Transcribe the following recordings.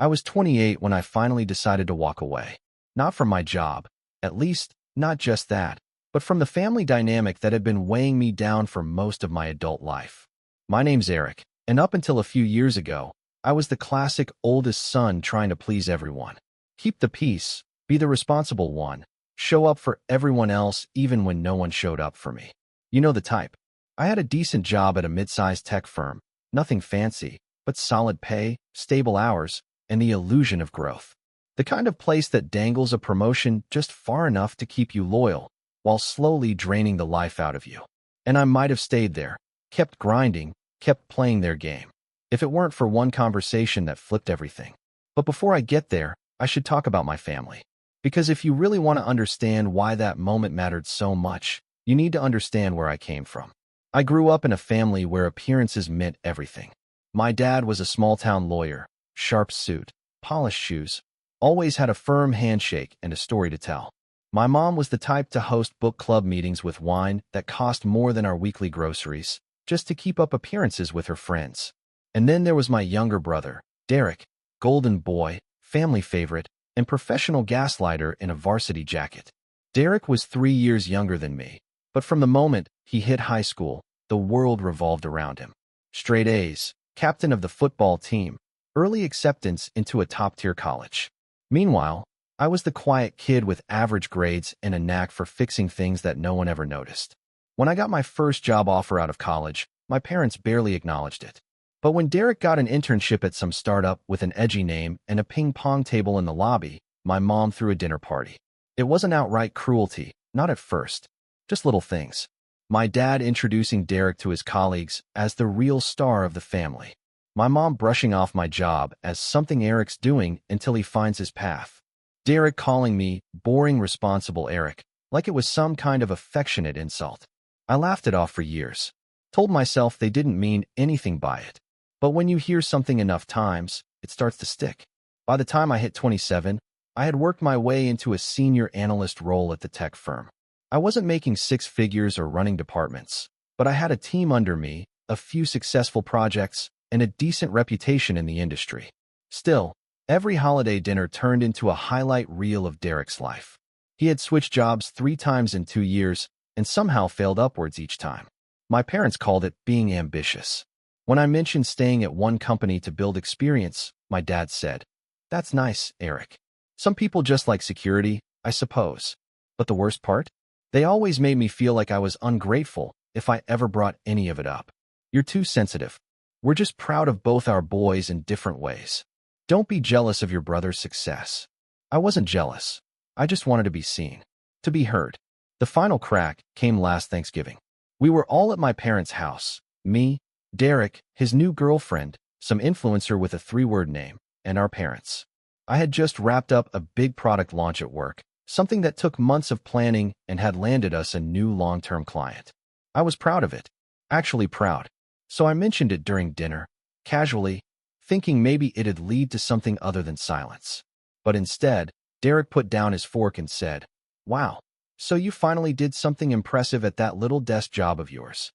I was 28 when I finally decided to walk away. Not from my job, at least not just that, but from the family dynamic that had been weighing me down for most of my adult life. My name's Eric, and up until a few years ago, I was the classic oldest son trying to please everyone. Keep the peace, be the responsible one, show up for everyone else even when no one showed up for me. You know the type. I had a decent job at a mid-sized tech firm, nothing fancy, but solid pay, stable hours, and the illusion of growth. The kind of place that dangles a promotion just far enough to keep you loyal, while slowly draining the life out of you. And I might have stayed there, kept grinding, kept playing their game, if it weren't for one conversation that flipped everything. But before I get there, I should talk about my family. Because if you really want to understand why that moment mattered so much, you need to understand where I came from. I grew up in a family where appearances meant everything. My dad was a small-town lawyer, sharp suit, polished shoes, always had a firm handshake and a story to tell. My mom was the type to host book club meetings with wine that cost more than our weekly groceries, just to keep up appearances with her friends. And then there was my younger brother, Derek, golden boy, family favorite, and professional gaslighter in a varsity jacket. Derek was 3 years younger than me, but from the moment he hit high school, the world revolved around him. Straight A's, captain of the football team, early acceptance into a top-tier college. Meanwhile, I was the quiet kid with average grades and a knack for fixing things that no one ever noticed. When I got my first job offer out of college, my parents barely acknowledged it. But when Derek got an internship at some startup with an edgy name and a ping-pong table in the lobby, my mom threw a dinner party. It wasn't outright cruelty, not at first, just little things. My dad introducing Derek to his colleagues as the real star of the family. My mom brushing off my job as something Eric's doing until he finds his path. Derek calling me boring responsible Eric, like it was some kind of affectionate insult. I laughed it off for years. Told myself they didn't mean anything by it. But when you hear something enough times, it starts to stick. By the time I hit 27, I had worked my way into a senior analyst role at the tech firm. I wasn't making six figures or running departments, but I had a team under me, a few successful projects, and a decent reputation in the industry. Still, every holiday dinner turned into a highlight reel of Derek's life. He had switched jobs 3 times in 2 years and somehow failed upwards each time. My parents called it being ambitious. When I mentioned staying at one company to build experience, my dad said, "That's nice, Eric. Some people just like security, I suppose. But the worst part? They always made me feel like I was ungrateful if I ever brought any of it up. You're too sensitive. We're just proud of both our boys in different ways. Don't be jealous of your brother's success." I wasn't jealous. I just wanted to be seen, to be heard. The final crack came last Thanksgiving. We were all at my parents' house, me, Derek, his new girlfriend, some influencer with a 3-word name, and our parents. I had just wrapped up a big product launch at work, something that took months of planning and had landed us a new long-term client. I was proud of it, actually proud. So I mentioned it during dinner, casually, thinking maybe it'd lead to something other than silence. But instead, Derek put down his fork and said, "Wow, so you finally did something impressive at that little desk job of yours."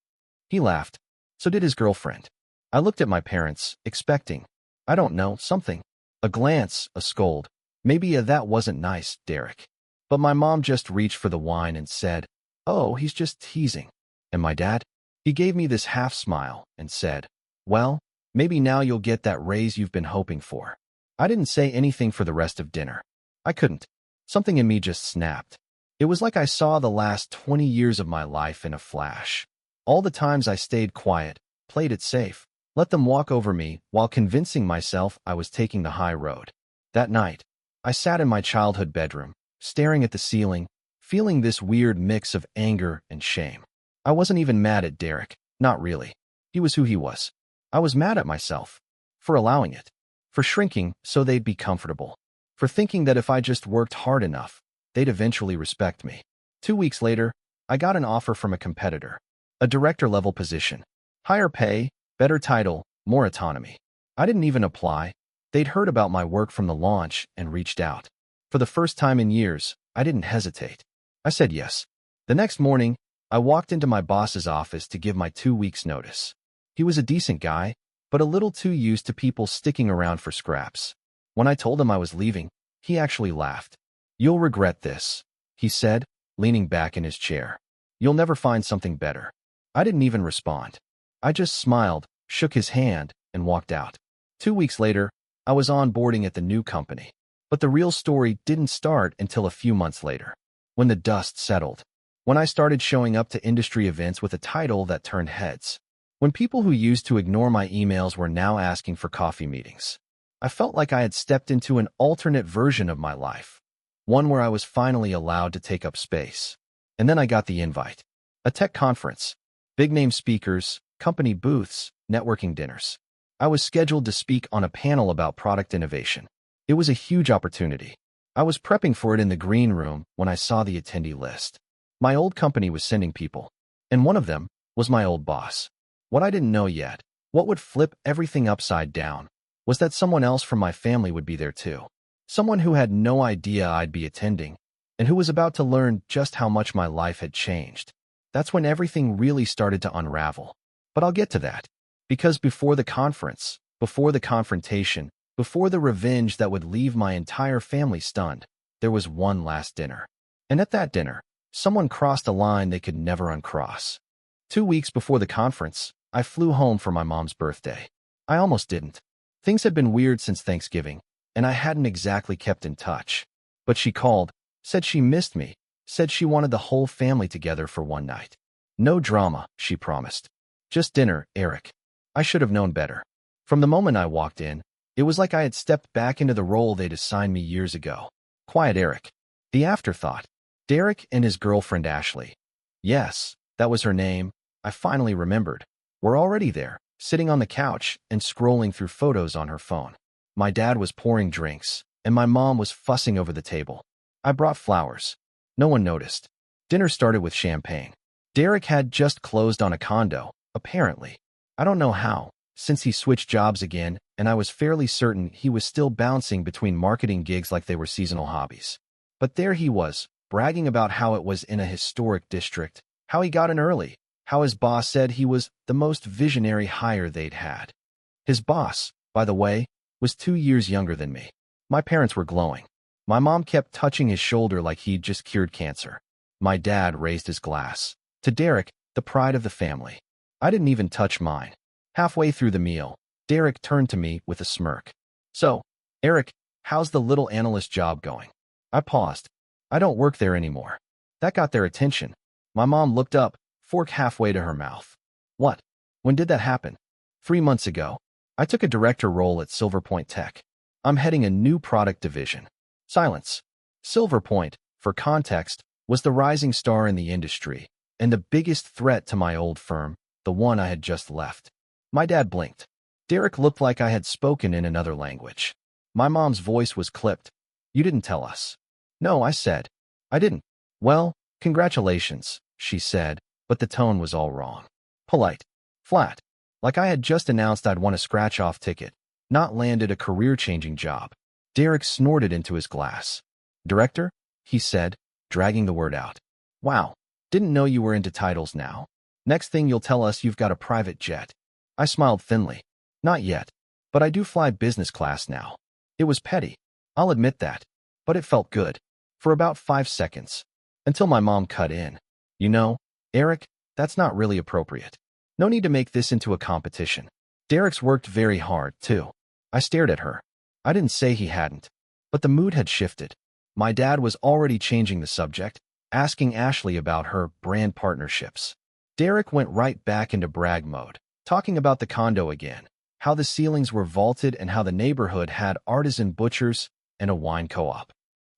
He laughed. So did his girlfriend. I looked at my parents, expecting, I don't know, something. A glance, a scold. Maybe a "that wasn't nice, Derek." But my mom just reached for the wine and said, "Oh, he's just teasing." And my dad? He gave me this half smile and said, "Well, maybe now you'll get that raise you've been hoping for." I didn't say anything for the rest of dinner. I couldn't. Something in me just snapped. It was like I saw the last 20 years of my life in a flash. All the times I stayed quiet, played it safe, let them walk over me while convincing myself I was taking the high road. That night, I sat in my childhood bedroom, staring at the ceiling, feeling this weird mix of anger and shame. I wasn't even mad at Derek, not really. He was who he was. I was mad at myself for allowing it, for shrinking so they'd be comfortable, for thinking that if I just worked hard enough, they'd eventually respect me. 2 weeks later, I got an offer from a competitor. A director-level position. Higher pay, better title, more autonomy. I didn't even apply. They'd heard about my work from the launch and reached out. For the first time in years, I didn't hesitate. I said yes. The next morning, I walked into my boss's office to give my 2 weeks' notice. He was a decent guy, but a little too used to people sticking around for scraps. When I told him I was leaving, he actually laughed. "You'll regret this," he said, leaning back in his chair. "You'll never find something better." I didn't even respond. I just smiled, shook his hand, and walked out. 2 weeks later, I was onboarding at the new company. But the real story didn't start until a few months later, when the dust settled, when I started showing up to industry events with a title that turned heads, when people who used to ignore my emails were now asking for coffee meetings. I felt like I had stepped into an alternate version of my life, one where I was finally allowed to take up space. And then I got the invite. A tech conference, big-name speakers, company booths, networking dinners. I was scheduled to speak on a panel about product innovation. It was a huge opportunity. I was prepping for it in the green room when I saw the attendee list. My old company was sending people, and one of them was my old boss. What I didn't know yet, what would flip everything upside down, was that someone else from my family would be there too. Someone who had no idea I'd be attending, and who was about to learn just how much my life had changed. That's when everything really started to unravel. But I'll get to that. Because before the conference, before the confrontation, before the revenge that would leave my entire family stunned, there was one last dinner. And at that dinner, someone crossed a line they could never uncross. 2 weeks before the conference, I flew home for my mom's birthday. I almost didn't. Things had been weird since Thanksgiving, and I hadn't exactly kept in touch. But she called, said she missed me, said she wanted the whole family together for one night. No drama, she promised. Just dinner, Eric. I should have known better. From the moment I walked in, it was like I had stepped back into the role they'd assigned me years ago. Quiet Eric. The afterthought. Derek and his girlfriend Ashley. Yes, that was her name. I finally remembered. We're already there, sitting on the couch and scrolling through photos on her phone. My dad was pouring drinks, and my mom was fussing over the table. I brought flowers. No one noticed. Dinner started with champagne. Derek had just closed on a condo, apparently. I don't know how, since he switched jobs again, and I was fairly certain he was still bouncing between marketing gigs like they were seasonal hobbies. But there he was, bragging about how it was in a historic district, how he got in early, how his boss said he was the most visionary hire they'd had. His boss, by the way, was 2 years younger than me. My parents were glowing. My mom kept touching his shoulder like he'd just cured cancer. My dad raised his glass. To Derek, the pride of the family. I didn't even touch mine. Halfway through the meal, Derek turned to me with a smirk. "So, Eric, how's the little analyst job going?" I paused. "I don't work there anymore." That got their attention. My mom looked up, fork halfway to her mouth. "What? When did that happen?" 3 months ago. I took a director role at Silverpoint Tech. I'm heading a new product division. Silence. Silverpoint, for context, was the rising star in the industry, and the biggest threat to my old firm, the one I had just left. My dad blinked. Derek looked like I had spoken in another language. My mom's voice was clipped. "You didn't tell us." "No," I said. "I didn't." "Well, congratulations," she said, but the tone was all wrong. Polite. Flat. Like I had just announced I'd won a scratch-off ticket, not landed a career-changing job. Derek snorted into his glass. "Director?" he said, dragging the word out. "Wow, didn't know you were into titles now. Next thing you'll tell us you've got a private jet." I smiled thinly. "Not yet, but I do fly business class now." It was petty. I'll admit that. But it felt good. For about 5 seconds. Until my mom cut in. "You know, Eric, that's not really appropriate. No need to make this into a competition. Derek's worked very hard, too." I stared at her. I didn't say he hadn't. But the mood had shifted. My dad was already changing the subject, asking Ashley about her brand partnerships. Derek went right back into brag mode, talking about the condo again, how the ceilings were vaulted and how the neighborhood had artisan butchers and a wine co-op.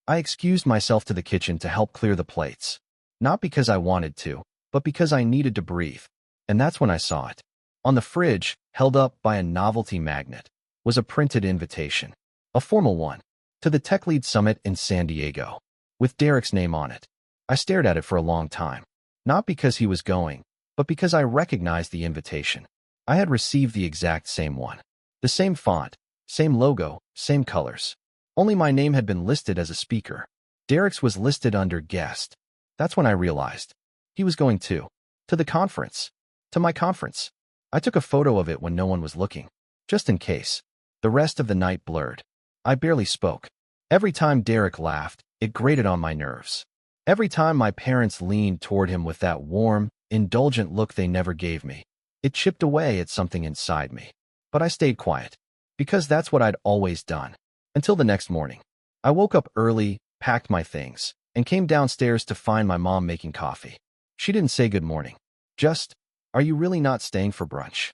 I excused myself to the kitchen to help clear the plates. Not because I wanted to, but because I needed to breathe. And that's when I saw it. On the fridge, held up by a novelty magnet, was a printed invitation. A formal one. To the Tech Lead Summit in San Diego. With Derek's name on it. I stared at it for a long time. Not because he was going, but because I recognized the invitation. I had received the exact same one. The same font, same logo, same colors. Only my name had been listed as a speaker. Derek's was listed under guest. That's when I realized. He was going too. To the conference. To my conference. I took a photo of it when no one was looking. Just in case. The rest of the night blurred. I barely spoke. Every time Derek laughed, it grated on my nerves. Every time my parents leaned toward him with that warm, indulgent look they never gave me, it chipped away at something inside me. But I stayed quiet, because that's what I'd always done. Until the next morning. I woke up early, packed my things, and came downstairs to find my mom making coffee. She didn't say good morning. Just, "Are you really not staying for brunch?"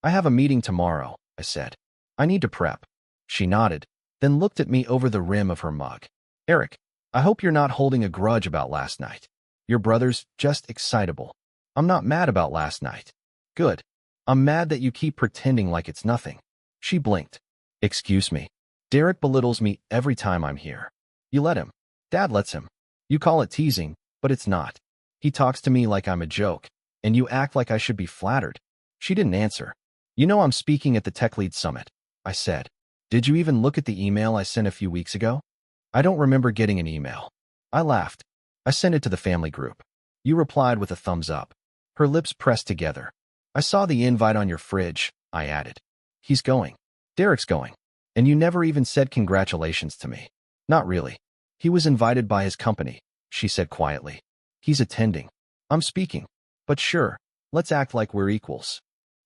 "I have a meeting tomorrow," I said. "I need to prep." She nodded, then looked at me over the rim of her mug. "Eric, I hope you're not holding a grudge about last night. Your brother's just excitable." "I'm not mad about last night." "Good. I'm mad that you keep pretending like it's nothing." She blinked. "Excuse me. Derek belittles me every time I'm here." "You let him. Dad lets him. You call it teasing, but it's not. He talks to me like I'm a joke, and you act like I should be flattered." She didn't answer. "You know I'm speaking at the Tech Lead Summit," I said. "Did you even look at the email I sent a few weeks ago?" "I don't remember getting an email." I laughed. "I sent it to the family group." You replied with a thumbs up. Her lips pressed together. "I saw the invite on your fridge," I added. "He's going. Derek's going. And you never even said congratulations to me." "Not really. He was invited by his company," she said quietly. "He's attending. I'm speaking. But sure, let's act like we're equals."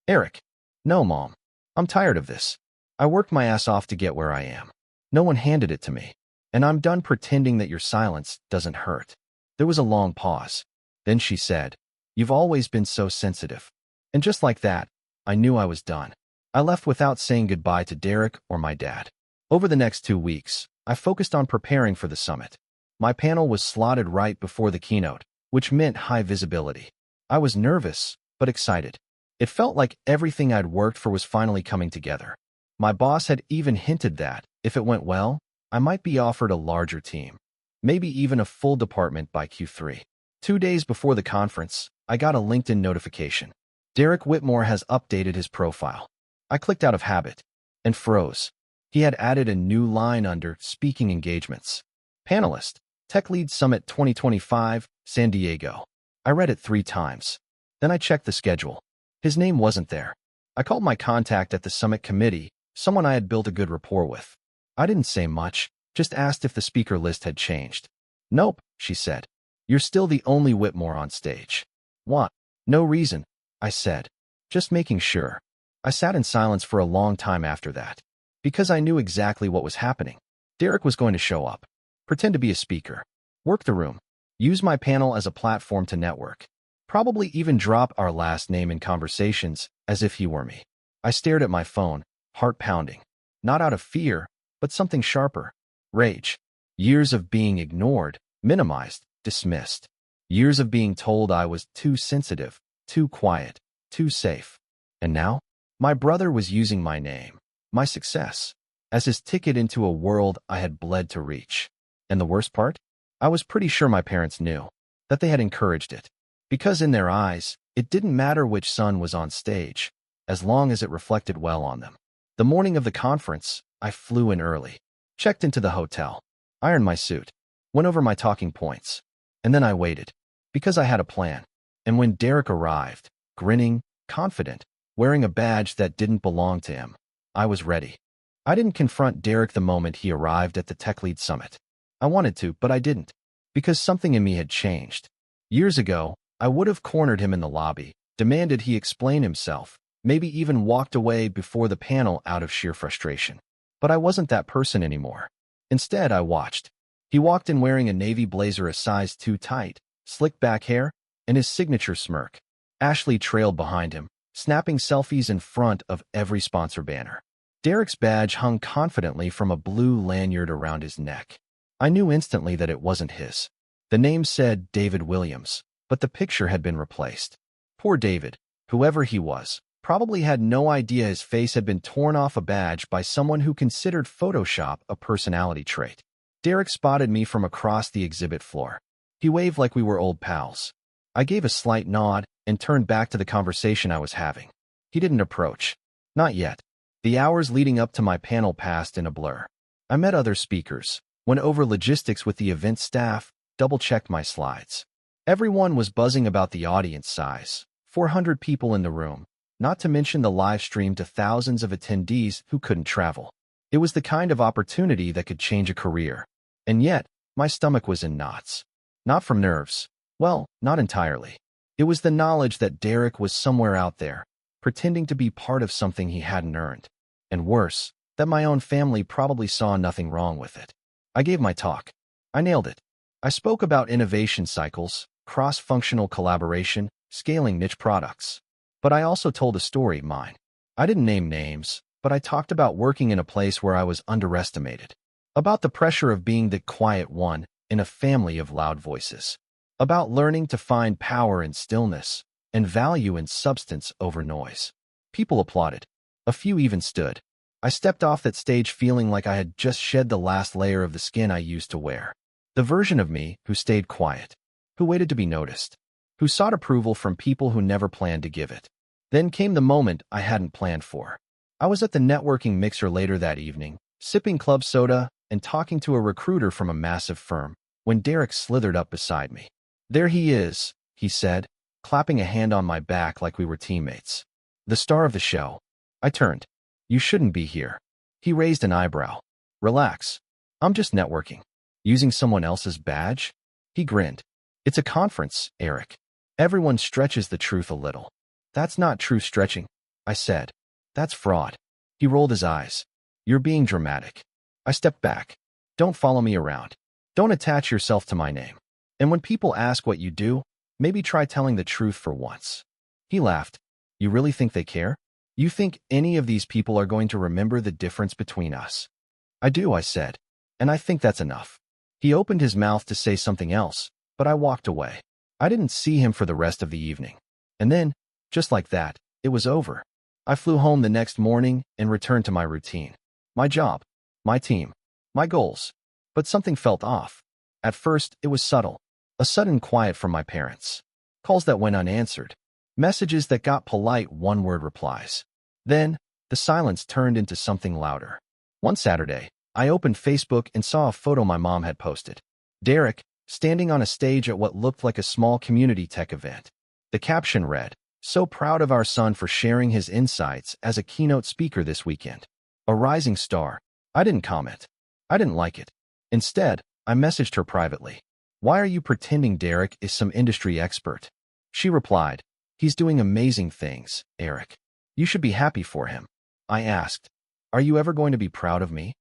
"Eric." "No, Mom. I'm tired of this. I worked my ass off to get where I am. No one handed it to me. And I'm done pretending that your silence doesn't hurt." There was a long pause. Then she said, "You've always been so sensitive." And just like that, I knew I was done. I left without saying goodbye to Derek or my dad. Over the next 2 weeks, I focused on preparing for the summit. My panel was slotted right before the keynote, which meant high visibility. I was nervous, but excited. It felt like everything I'd worked for was finally coming together. My boss had even hinted that, if it went well, I might be offered a larger team. Maybe even a full department by Q3. 2 days before the conference, I got a LinkedIn notification. "Derek Whitmore has updated his profile." I clicked out of habit and froze. He had added a new line under Speaking Engagements. Panelist, Tech Lead Summit 2025, San Diego. I read it 3 times. Then I checked the schedule. His name wasn't there. I called my contact at the summit committee, someone I had built a good rapport with. I didn't say much, just asked if the speaker list had changed. "Nope," she said. "You're still the only Whitmore on stage." "What?" "No reason," I said. "Just making sure." I sat in silence for a long time after that, because I knew exactly what was happening. Derek was going to show up, pretend to be a speaker, work the room, use my panel as a platform to network, probably even drop our last name in conversations as if he were me. I stared at my phone, heart pounding, not out of fear, but something sharper. Rage. Years of being ignored, minimized, dismissed. Years of being told I was too sensitive, too quiet, too safe. And now? My brother was using my name, my success, as his ticket into a world I had bled to reach. And the worst part? I was pretty sure my parents knew, that they had encouraged it. Because in their eyes, it didn't matter which son was on stage, as long as it reflected well on them. The morning of the conference, I flew in early, checked into the hotel, ironed my suit, went over my talking points, and then I waited, because I had a plan. And when Derek arrived, grinning, confident, wearing a badge that didn't belong to him, I was ready. I didn't confront Derek the moment he arrived at the Tech Lead Summit. I wanted to, but I didn't, because something in me had changed. Years ago, I would have cornered him in the lobby, demanded he explain himself, maybe even walked away before the panel out of sheer frustration. But I wasn't that person anymore. Instead, I watched. He walked in wearing a navy blazer a size too tight, slicked back hair, and his signature smirk. Ashley trailed behind him, snapping selfies in front of every sponsor banner. Derek's badge hung confidently from a blue lanyard around his neck. I knew instantly that it wasn't his. The name said David Williams, but the picture had been replaced. Poor David, whoever he was, probably had no idea his face had been torn off a badge by someone who considered Photoshop a personality trait. Derek spotted me from across the exhibit floor. He waved like we were old pals. I gave a slight nod and turned back to the conversation I was having. He didn't approach. Not yet. The hours leading up to my panel passed in a blur. I met other speakers, went over logistics with the event staff, double-checked my slides. Everyone was buzzing about the audience size, 400 people in the room, not to mention the live stream to thousands of attendees who couldn't travel. It was the kind of opportunity that could change a career. And yet, my stomach was in knots. Not from nerves. Well, not entirely. It was the knowledge that Derek was somewhere out there, pretending to be part of something he hadn't earned. And worse, that my own family probably saw nothing wrong with it. I gave my talk. I nailed it. I spoke about innovation cycles, cross-functional collaboration, scaling niche products. But I also told a story, mine. I didn't name names, but I talked about working in a place where I was underestimated. About the pressure of being the quiet one in a family of loud voices. About learning to find power in stillness and value in substance over noise. People applauded. A few even stood. I stepped off that stage feeling like I had just shed the last layer of the skin I used to wear. The version of me who stayed quiet, who waited to be noticed, who sought approval from people who never planned to give it. Then came the moment I hadn't planned for. I was at the networking mixer later that evening, sipping club soda and talking to a recruiter from a massive firm, when Derek slithered up beside me. "There he is," he said, clapping a hand on my back like we were teammates. "The star of the show." I turned. "You shouldn't be here." He raised an eyebrow. "Relax. I'm just networking." "Using someone else's badge?" He grinned. "It's a conference, Eric. Everyone stretches the truth a little." "That's not true stretching," I said. "That's fraud." He rolled his eyes. "You're being dramatic." I stepped back. "Don't follow me around. Don't attach yourself to my name. And when people ask what you do, maybe try telling the truth for once." He laughed. "You really think they care? You think any of these people are going to remember the difference between us?" "I do," I said. "And I think that's enough." He opened his mouth to say something else, but I walked away. I didn't see him for the rest of the evening. And then, just like that, it was over. I flew home the next morning and returned to my routine. My job, my team, my goals. But something felt off. At first, it was subtle. A sudden quiet from my parents. Calls that went unanswered. Messages that got polite one-word replies. Then, the silence turned into something louder. One Saturday, I opened Facebook and saw a photo my mom had posted. Derek, standing on a stage at what looked like a small community tech event. The caption read, "So proud of our son for sharing his insights as a keynote speaker this weekend. A rising star." I didn't comment. I didn't like it. Instead, I messaged her privately. "Why are you pretending Derek is some industry expert?" She replied, "He's doing amazing things, Eric. You should be happy for him." I asked, "Are you ever going to be proud of me?"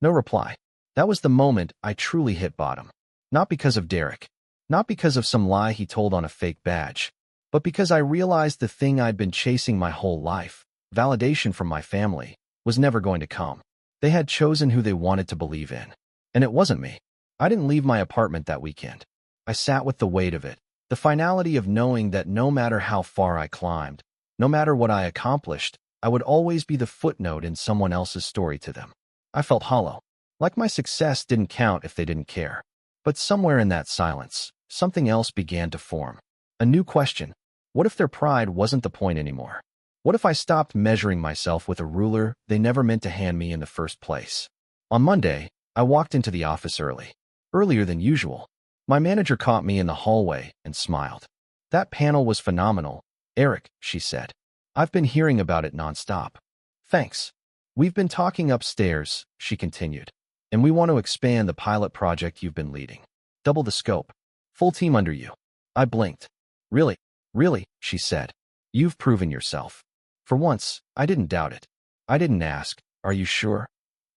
No reply. That was the moment I truly hit bottom. Not because of Derek. Not because of some lie he told on a fake badge. But because I realized the thing I'd been chasing my whole life, validation from my family, was never going to come. They had chosen who they wanted to believe in. And it wasn't me. I didn't leave my apartment that weekend. I sat with the weight of it, the finality of knowing that no matter how far I climbed, no matter what I accomplished, I would always be the footnote in someone else's story to them. I felt hollow, like my success didn't count if they didn't care. But somewhere in that silence, something else began to form. A new question. What if their pride wasn't the point anymore? What if I stopped measuring myself with a ruler they never meant to hand me in the first place? On Monday, I walked into the office early. Earlier than usual. My manager caught me in the hallway and smiled. "That panel was phenomenal, Eric," she said. "I've been hearing about it nonstop." "Thanks. We've been talking upstairs," she continued. "And we want to expand the pilot project you've been leading. Double the scope. Full team under you." I blinked. "Really? Really?" she said. "You've proven yourself." For once, I didn't doubt it. I didn't ask, "Are you sure?"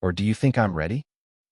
Or "Do you think I'm ready?"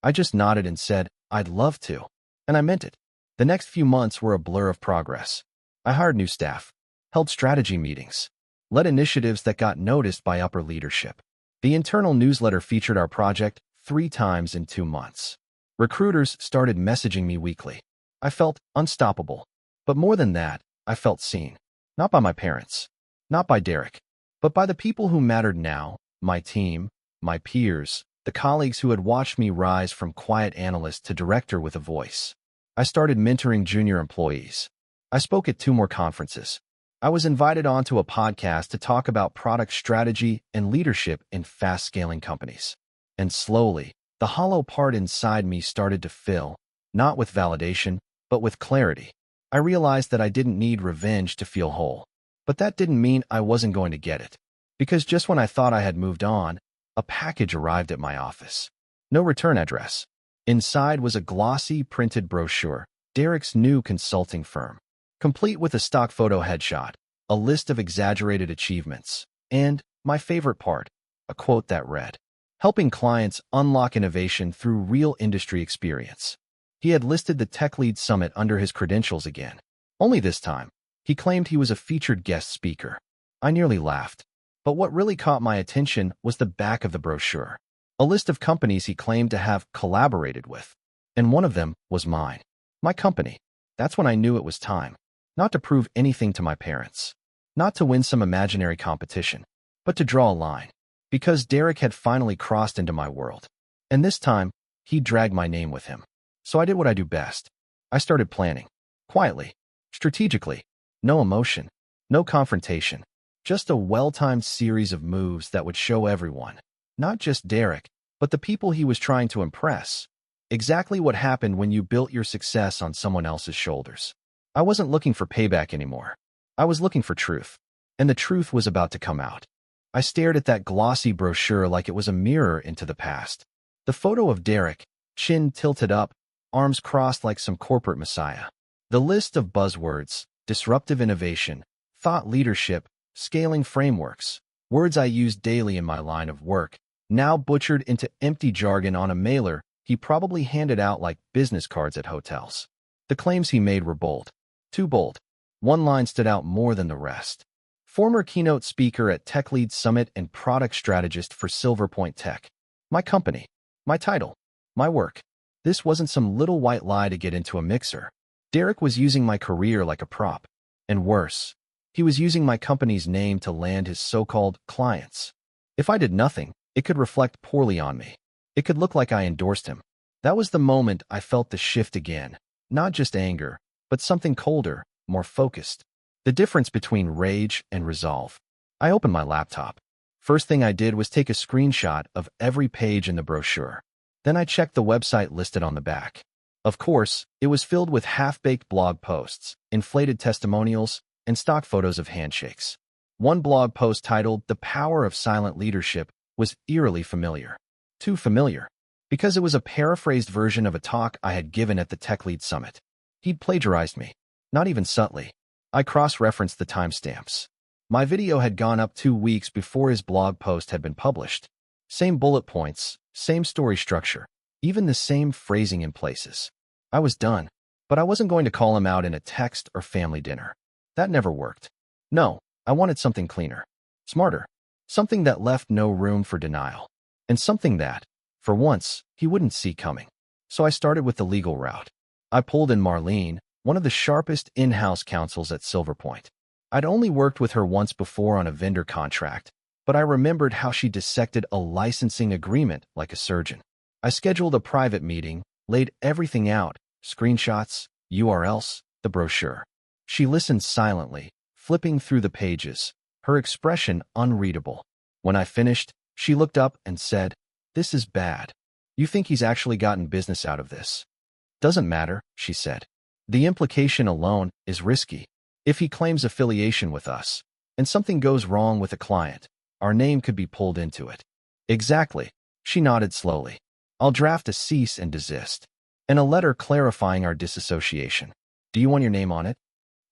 I just nodded and said, "I'd love to." And I meant it. The next few months were a blur of progress. I hired new staff, held strategy meetings, led initiatives that got noticed by upper leadership. The internal newsletter featured our project 3 times in 2 months. Recruiters started messaging me weekly. I felt unstoppable. But more than that, I felt seen. Not by my parents, not by Derek, but by the people who mattered now, my team, my peers, the colleagues who had watched me rise from quiet analyst to director with a voice. I started mentoring junior employees. I spoke at 2 more conferences. I was invited onto a podcast to talk about product strategy and leadership in fast-scaling companies. And slowly, the hollow part inside me started to fill, not with validation, but with clarity. I realized that I didn't need revenge to feel whole. But that didn't mean I wasn't going to get it. Because just when I thought I had moved on, a package arrived at my office. No return address. Inside was a glossy, printed brochure, Derek's new consulting firm, complete with a stock photo headshot, a list of exaggerated achievements, and, my favorite part, a quote that read, "Helping clients unlock innovation through real industry experience." He had listed the Tech Lead Summit under his credentials again. Only this time, he claimed he was a featured guest speaker. I nearly laughed. But what really caught my attention was the back of the brochure, a list of companies he claimed to have collaborated with. And one of them was mine. My company. That's when I knew it was time. Not to prove anything to my parents. Not to win some imaginary competition. But to draw a line. Because Derek had finally crossed into my world. And this time, he dragged my name with him. So I did what I do best. I started planning. Quietly. Strategically. No emotion. No confrontation. Just a well-timed series of moves that would show everyone, not just Derek, but the people he was trying to impress, exactly what happened when you built your success on someone else's shoulders. I wasn't looking for payback anymore. I was looking for truth. And the truth was about to come out. I stared at that glossy brochure like it was a mirror into the past. The photo of Derek, chin tilted up, arms crossed like some corporate messiah. The list of buzzwords, disruptive innovation, thought leadership, scaling frameworks, words I used daily in my line of work, now butchered into empty jargon on a mailer he probably handed out like business cards at hotels. The claims he made were bold. Too bold. One line stood out more than the rest. Former keynote speaker at Tech Lead Summit and product strategist for Silver Point Tech. My company. My title. My work. This wasn't some little white lie to get into a mixer. Derek was using my career like a prop. And worse, he was using my company's name to land his so-called clients. If I did nothing, it could reflect poorly on me. It could look like I endorsed him. That was the moment I felt the shift again. Not just anger, but something colder, more focused. The difference between rage and resolve. I opened my laptop. First thing I did was take a screenshot of every page in the brochure. Then I checked the website listed on the back. Of course, it was filled with half-baked blog posts, inflated testimonials, and stock photos of handshakes. One blog post titled "The Power of Silent Leadership" was eerily familiar. Too familiar. Because it was a paraphrased version of a talk I had given at the Tech Lead Summit. He'd plagiarized me. Not even subtly. I cross-referenced the timestamps. My video had gone up 2 weeks before his blog post had been published. Same bullet points, same story structure, even the same phrasing in places. I was done, but I wasn't going to call him out in a text or family dinner. That never worked. No, I wanted something cleaner, smarter, something that left no room for denial, and something that, for once, he wouldn't see coming. So I started with the legal route. I pulled in Marlene, one of the sharpest in-house counsels at Silver Point. I'd only worked with her once before on a vendor contract, but I remembered how she dissected a licensing agreement like a surgeon. I scheduled a private meeting, laid everything out, screenshots, URLs, the brochure. She listened silently, flipping through the pages, her expression unreadable. When I finished, she looked up and said, "This is bad. You think he's actually gotten business out of this?" "Doesn't matter," she said. "The implication alone is risky. If he claims affiliation with us, and something goes wrong with a client, our name could be pulled into it." "Exactly." She nodded slowly. "I'll draft a cease and desist, and a letter clarifying our disassociation. Do you want your name on it?"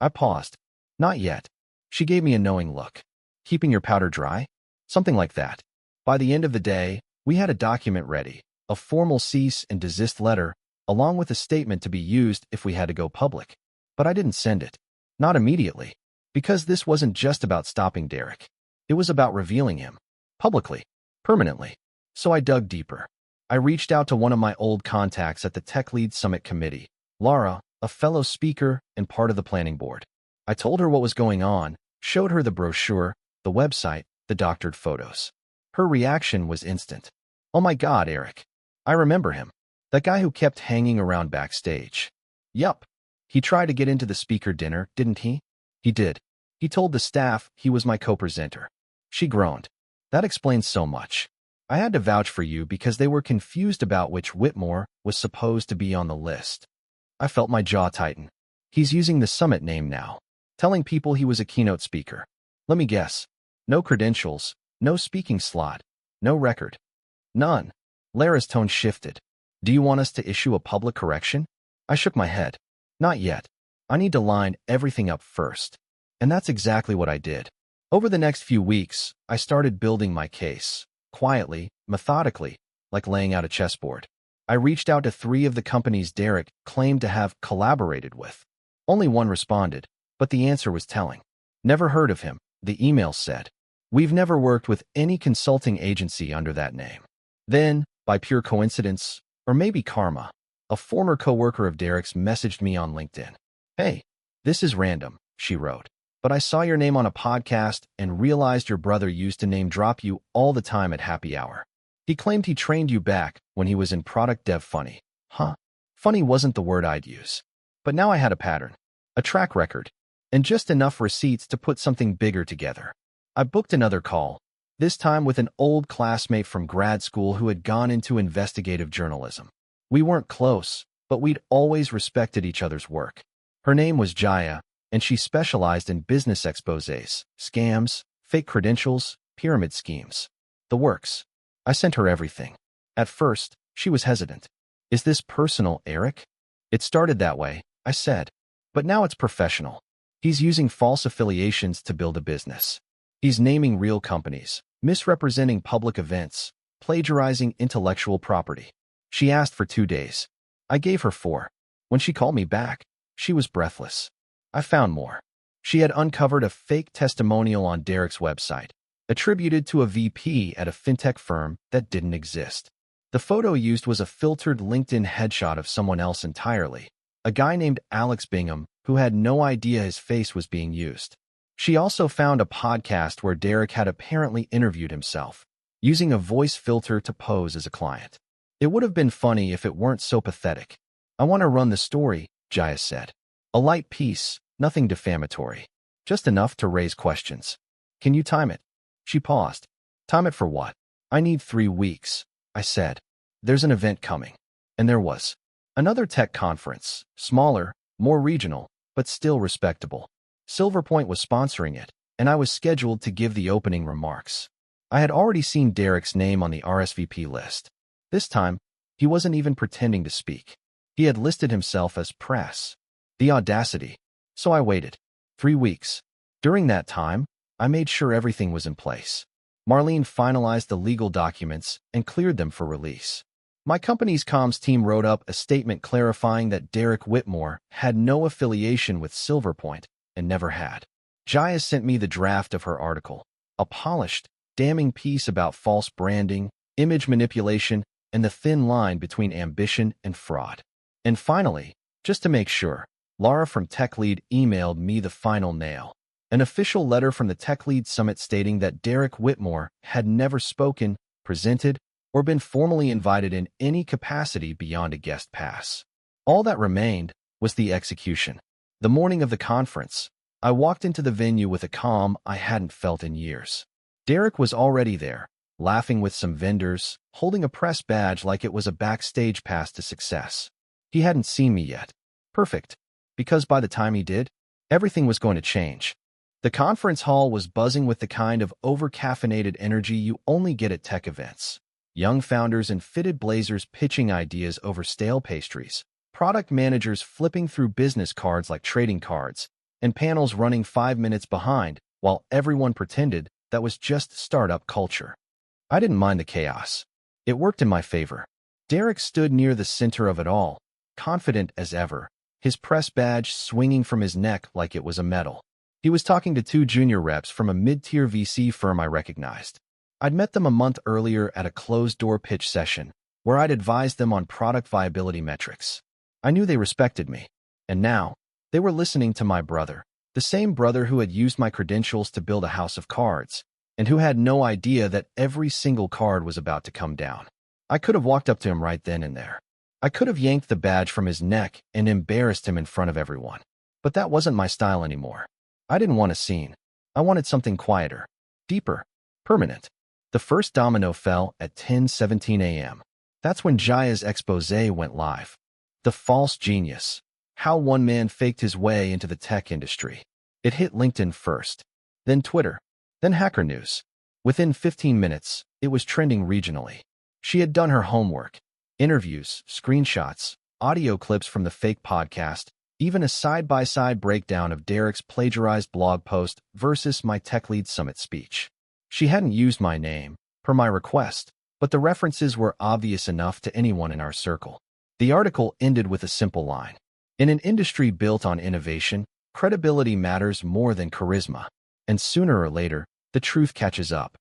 I paused. "Not yet." She gave me a knowing look. "Keeping your powder dry?" "Something like that." By the end of the day, we had a document ready, a formal cease and desist letter, along with a statement to be used if we had to go public. But I didn't send it. Not immediately. Because this wasn't just about stopping Derek. It was about revealing him. Publicly. Permanently. So I dug deeper. I reached out to one of my old contacts at the Tech Lead Summit Committee, Laura, a fellow speaker and part of the planning board. I told her what was going on, showed her the brochure, the website, the doctored photos. Her reaction was instant. "Oh my God, Eric. I remember him. That guy who kept hanging around backstage." "Yup. He tried to get into the speaker dinner, didn't he?" "He did. He told the staff he was my co-presenter." She groaned. "That explains so much. I had to vouch for you because they were confused about which Whitmore was supposed to be on the list." I felt my jaw tighten. "He's using the summit name now, telling people he was a keynote speaker. Let me guess. No credentials, no speaking slot. No record. None. Lara's tone shifted. Do you want us to issue a public correction? I shook my head. Not yet. I need to line everything up first. And that's exactly what I did. Over the next few weeks, I started building my case. Quietly, methodically, like laying out a chessboard. I reached out to 3 of the companies Derek claimed to have collaborated with. Only one responded, but the answer was telling. Never heard of him, the email said. We've never worked with any consulting agency under that name. Then, by pure coincidence, or maybe karma, a former coworker of Derek's messaged me on LinkedIn. Hey, this is random, she wrote, but I saw your name on a podcast and realized your brother used to name drop you all the time at happy hour. He claimed he trained you back when he was in product dev. Funny. Huh? Funny wasn't the word I'd use. But now I had a pattern, a track record, and just enough receipts to put something bigger together. I booked another call, this time with an old classmate from grad school who had gone into investigative journalism. We weren't close, but we'd always respected each other's work. Her name was Jaya, and she specialized in business exposés, scams, fake credentials, pyramid schemes. The works. I sent her everything. At first, she was hesitant. Is this personal, Eric? It started that way, I said. But now it's professional. He's using false affiliations to build a business. He's naming real companies, misrepresenting public events, plagiarizing intellectual property. She asked for 2 days. I gave her 4. When she called me back, she was breathless. I found more. She had uncovered a fake testimonial on Derek's website, attributed to a VP at a fintech firm that didn't exist. The photo used was a filtered LinkedIn headshot of someone else entirely, a guy named Alex Bingham who had no idea his face was being used. She also found a podcast where Derek had apparently interviewed himself, using a voice filter to pose as a client. It would have been funny if it weren't so pathetic. I want to run the story, Jaya said. A light piece, nothing defamatory. Just enough to raise questions. Can you time it? She paused. Time it for what? I need 3 weeks, I said. There's an event coming. And there was. Another tech conference, smaller, more regional, but still respectable. Silverpoint was sponsoring it, and I was scheduled to give the opening remarks. I had already seen Derek's name on the RSVP list. This time, he wasn't even pretending to speak. He had listed himself as press. The audacity. So I waited. 3 weeks. During that time, I made sure everything was in place. Marlene finalized the legal documents and cleared them for release. My company's comms team wrote up a statement clarifying that Derek Whitmore had no affiliation with Silverpoint and never had. Jaya sent me the draft of her article, a polished, damning piece about false branding, image manipulation, and the thin line between ambition and fraud. And finally, just to make sure, Laura from TechLead emailed me the final nail. An official letter from the TechLead Summit stating that Derek Whitmore had never spoken, presented, or been formally invited in any capacity beyond a guest pass. All that remained was the execution. The morning of the conference, I walked into the venue with a calm I hadn't felt in years. Derek was already there, laughing with some vendors, holding a press badge like it was a backstage pass to success. He hadn't seen me yet. Perfect, because by the time he did, everything was going to change. The conference hall was buzzing with the kind of over-caffeinated energy you only get at tech events. Young founders in fitted blazers pitching ideas over stale pastries, product managers flipping through business cards like trading cards, and panels running 5 minutes behind while everyone pretended that was just startup culture. I didn't mind the chaos. It worked in my favor. Derek stood near the center of it all, confident as ever, his press badge swinging from his neck like it was a medal. He was talking to 2 junior reps from a mid-tier VC firm I recognized. I'd met them a month earlier at a closed-door pitch session, where I'd advised them on product viability metrics. I knew they respected me, and now, they were listening to my brother, the same brother who had used my credentials to build a house of cards, and who had no idea that every single card was about to come down. I could have walked up to him right then and there. I could have yanked the badge from his neck and embarrassed him in front of everyone. But that wasn't my style anymore. I didn't want a scene. I wanted something quieter, deeper, permanent. The first domino fell at 10:17 a.m. That's when Jaya's expose went live. The false genius. How one man faked his way into the tech industry. It hit LinkedIn first, then Twitter, then Hacker News. Within 15 minutes, it was trending regionally. She had done her homework. Interviews, screenshots, audio clips from the fake podcast, even a side-by-side breakdown of Derek's plagiarized blog post versus my Tech Lead Summit speech. She hadn't used my name, per my request, but the references were obvious enough to anyone in our circle. The article ended with a simple line. In an industry built on innovation, credibility matters more than charisma. And sooner or later, the truth catches up.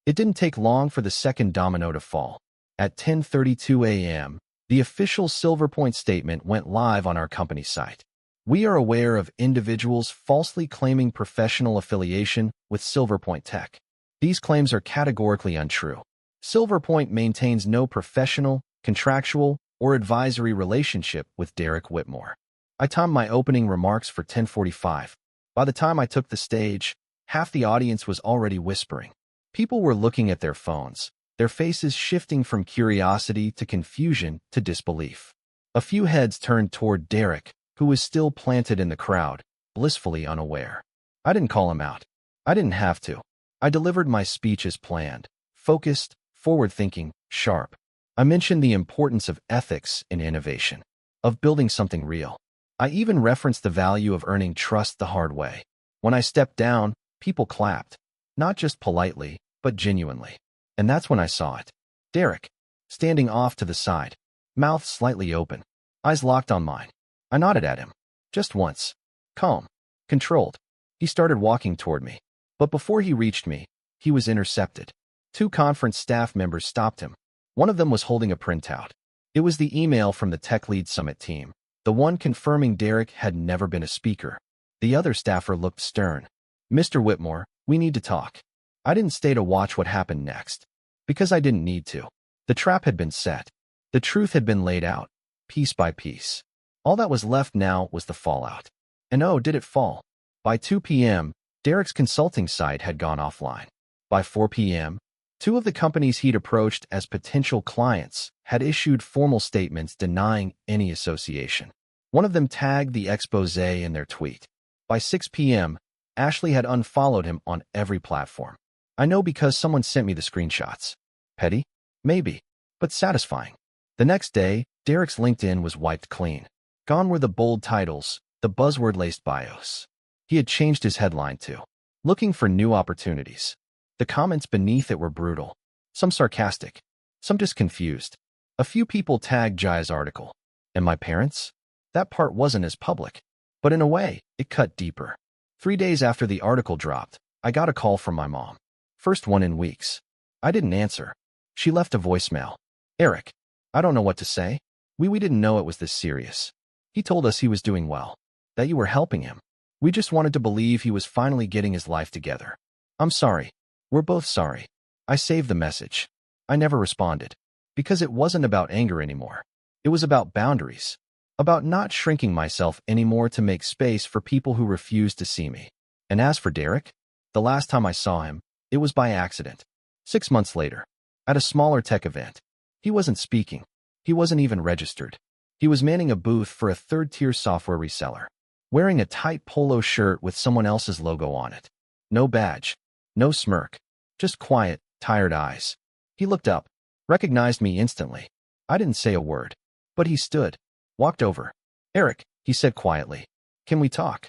It didn't take long for the second domino to fall. At 10:32 a.m., the official Silverpoint statement went live on our company site. We are aware of individuals falsely claiming professional affiliation with Silverpoint Tech. These claims are categorically untrue. Silverpoint maintains no professional, contractual, or advisory relationship with Derek Whitmore. I timed my opening remarks for 10:45. By the time I took the stage, half the audience was already whispering. People were looking at their phones, their faces shifting from curiosity to confusion to disbelief. A few heads turned toward Derek, who was still planted in the crowd, blissfully unaware. I didn't call him out. I didn't have to. I delivered my speech as planned, focused, forward-thinking, sharp. I mentioned the importance of ethics in innovation, of building something real. I even referenced the value of earning trust the hard way. When I stepped down, people clapped, not just politely, but genuinely. And that's when I saw it. Derek, standing off to the side, mouth slightly open, eyes locked on mine. I nodded at him, just once. Calm, controlled. He started walking toward me. But before he reached me, he was intercepted. Two conference staff members stopped him. One of them was holding a printout. It was the email from the Tech Lead Summit team, the one confirming Derek had never been a speaker. The other staffer looked stern. Mr. Whitmore, we need to talk. I didn't stay to watch what happened next, because I didn't need to. The trap had been set. The truth had been laid out, piece by piece. All that was left now was the fallout. And oh, did it fall. By 2 p.m., Derek's consulting site had gone offline. By 4 p.m., two of the companies he'd approached as potential clients had issued formal statements denying any association. One of them tagged the expose in their tweet. By 6 p.m., Ashley had unfollowed him on every platform. I know because someone sent me the screenshots. Petty? Maybe, but satisfying. The next day, Derek's LinkedIn was wiped clean. Gone were the bold titles, the buzzword-laced bios. He had changed his headline to, "Looking for New Opportunities." The comments beneath it were brutal, some sarcastic, some just confused. A few people tagged Jaya's article. And my parents? That part wasn't as public, but in a way, it cut deeper. 3 days after the article dropped, I got a call from my mom. First one in weeks. I didn't answer. She left a voicemail. Eric, I don't know what to say. We didn't know it was this serious. He told us he was doing well, that you were helping him. We just wanted to believe he was finally getting his life together. I'm sorry. We're both sorry. I saved the message. I never responded. Because it wasn't about anger anymore. It was about boundaries. About not shrinking myself anymore to make space for people who refused to see me. And as for Derek, the last time I saw him, it was by accident. 6 months later, at a smaller tech event. He wasn't speaking. He wasn't even registered. He was manning a booth for a third-tier software reseller, wearing a tight polo shirt with someone else's logo on it. No badge. No smirk. Just quiet, tired eyes. He looked up, recognized me instantly. I didn't say a word. But he stood, walked over. Eric, he said quietly. Can we talk?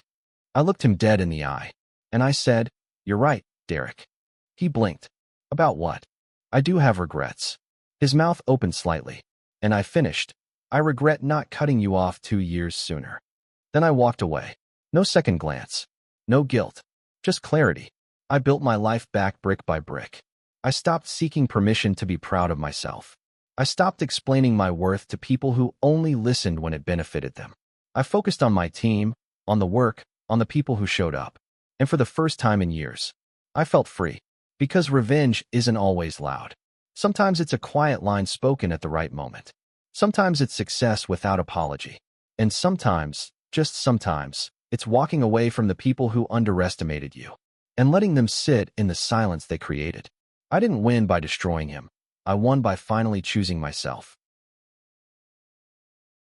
I looked him dead in the eye. And I said, You're right, Derek. He blinked. About what? I do have regrets. His mouth opened slightly. And I finished. I regret not cutting you off 2 years sooner. Then I walked away. No second glance. No guilt. Just clarity. I built my life back brick by brick. I stopped seeking permission to be proud of myself. I stopped explaining my worth to people who only listened when it benefited them. I focused on my team, on the work, on the people who showed up. And for the first time in years, I felt free. Because revenge isn't always loud. Sometimes it's a quiet line spoken at the right moment. Sometimes it's success without apology. And sometimes, just sometimes, it's walking away from the people who underestimated you and letting them sit in the silence they created. I didn't win by destroying him. I won by finally choosing myself.